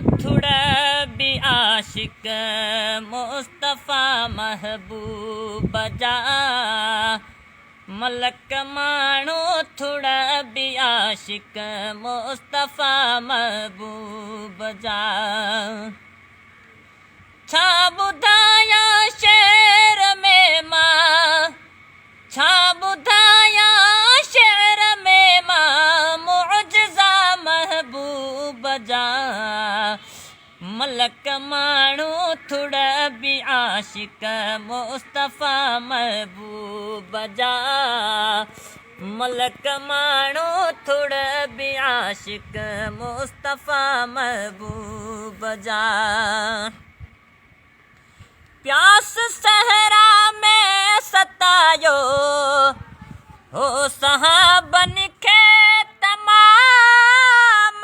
थोड़ा भी आशिक मुस्तफ़ा महबूब जा मलक माण्हू थोड़ा भी आशिक मुस्तफ़ा महबूब जा छा ॿुधाया शेर में मां छा ॿुधाया शेर में मां मुअजिज़ा महबूब जा मलक माण्हू थोड़ा भी आशिक मुस्तफ़ा महबूब जा मलक माण्हू थोड़ा भी आशिक मुस्तफ़ा महबूब जा प्यास सहरा में सतायो हो सहाबन के तमाम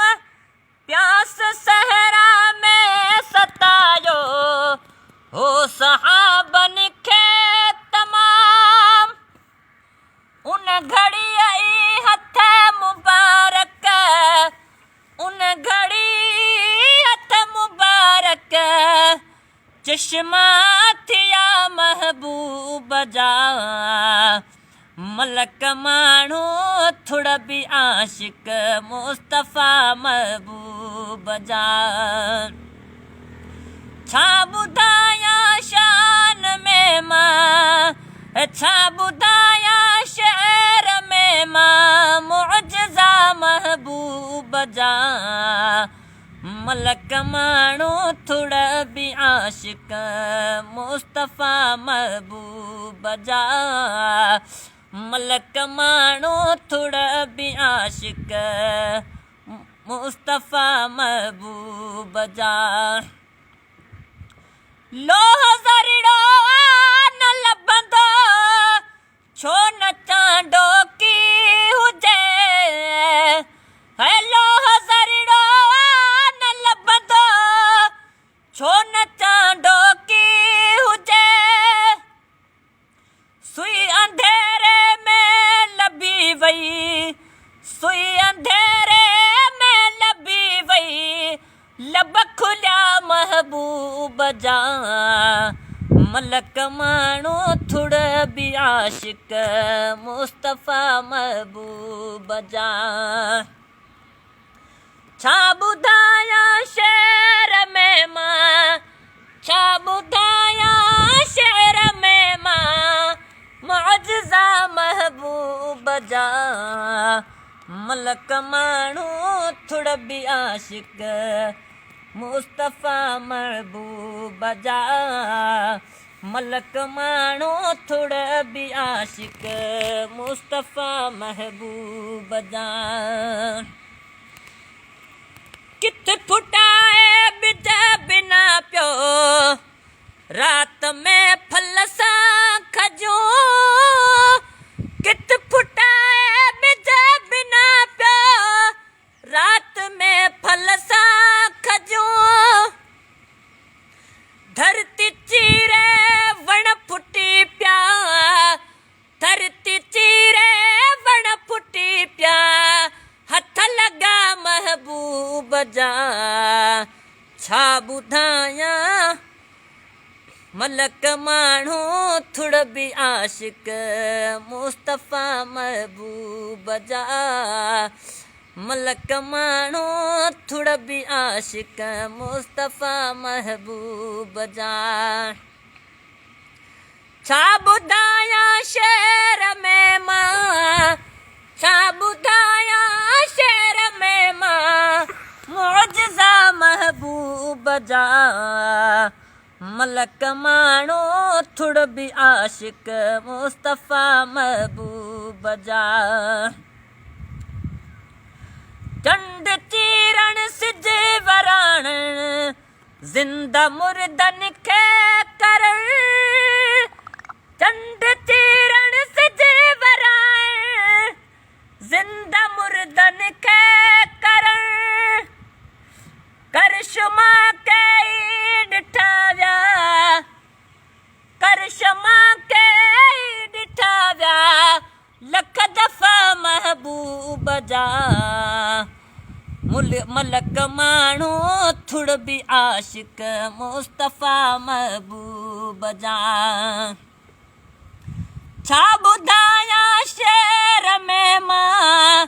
प्यास सहरा में सतायो हो सहाबन के तमाम उन घड़ी आई हथ मुबारक उन घड़ी हथ मुबारक चश्मा थिया महबूब जा मलक माण्हू थोड़ा भी आशिक मुस्तफ़ा महबूब जा छा ॿुधाया शान में मां छा ॿुधाया शेर में मां मुअजिज़ा महबूब जा मलक माण्हू थोड़ा भी आशिक मुस्तफ़ा महबूब जा मलक माण्हू थोड़ा भी आशिक मुस्तफ़ा महबूब जा लोह ज़रिड़ो न लभंदो छो न चांडो की हुजे है लोह ज़रिड़ो न लभंदो छो न चांडो की हुजे सुई अंधेरे में लभी वई सुई अंधेरे में लभी वई लब खुलिया महबूब जा मलक माण्हू थोड़ा भी आशिक मुस्तफ़ा महबूब जा छा ॿुधाया शेर में मां छा ॿुधाया शेर में मां मुअजिज़ा महबूब जा मलक माण्हू थोड़ा भी आशिक मुस्तफ़ा महबूब जा मलक माण्हू थोड़ा भी आशिक मुस्तफ़ा महबूब जा किथ फुटाए बिज बिना पियो रात में फल सां खजूं किथ फुटाए बिज बिना पियो रात में फल सां खजूं धरती चीरे वण फुटी पिया धरती चीरे वण फुटी पिया हथ लगा महबूब जा छा ॿुधाया मलक माण्हू थोड़ा भी आशिक मुस्तफ़ा महबूब जा मलक माण्हू थोड़ा भी आशिक मुस्तफ़ा महबूब जा छा ॿुधाया शेर में मां छा ॿुधाया शेर में मां मुअजिज़ा महबूब जा मलक माण्हू थोड़ा भी आशिक मुस्तफ़ा महबूब जा चंड चीरण सिज वराण ज़िंदा मुर्दन खे करण चंड चीरण सिज वराण ज़िंदा मुर्दन खे करण करिश्मा कई ॾिठा विया करिश्मा कई ॾिठा विया लख दफ़ा महबूब जा मलक माण्हू थुड़ बि आशिक मुस्तफ़ा महबूब जा। छा ॿुधायां शेर में मां,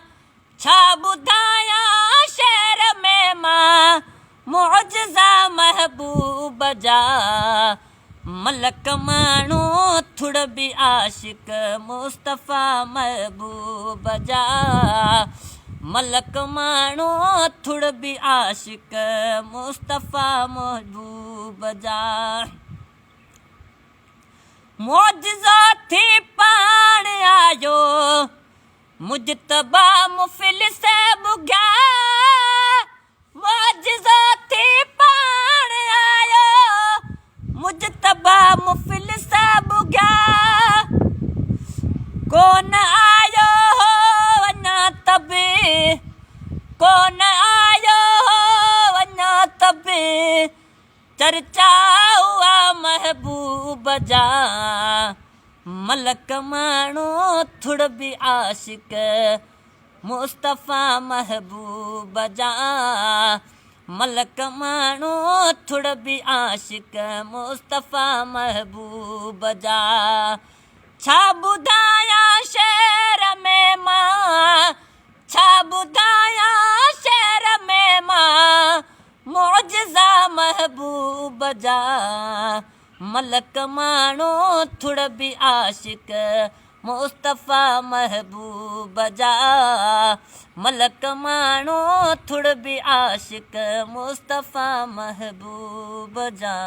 छा ॿुधायां शेर में मां मुअजिज़ा महबूब जा। मलक माण्हू थुड़ बि आशिक मुस्तफ़ा महबूब जा। मलक माण्हू थुड़ बि आशिक मुस्तफ़ा महबूब जा। मुअजिज़ो थी पाण आयो मुजतबा मुफ़लिस बुघिया। मुअजिज़ो थी पाण आयो मुजतबा मुफ़लिस बुघिया। कोन आयो हो अञा तबे, कोन आयो हो अञा तबे चर्चा हुआ महबूब जा। मलक माण्हू थुड़ बि आशिक मुस्तफ़ा महबूब जा। मलक माण्हू थुड़ बि आशिक मुस्तफ़ा महबूब जा। छा ॿुधायां शेर में मां, छा ॿुधायां शेर में मां मुअजिज़ा महबूब जा। मलक माण्हू थुड़ बि आशिक मुस्तफ़ा महबूब जा। मलक माण्हू थुड़ बि आशिक मुस्तफ़ा महबूब जा।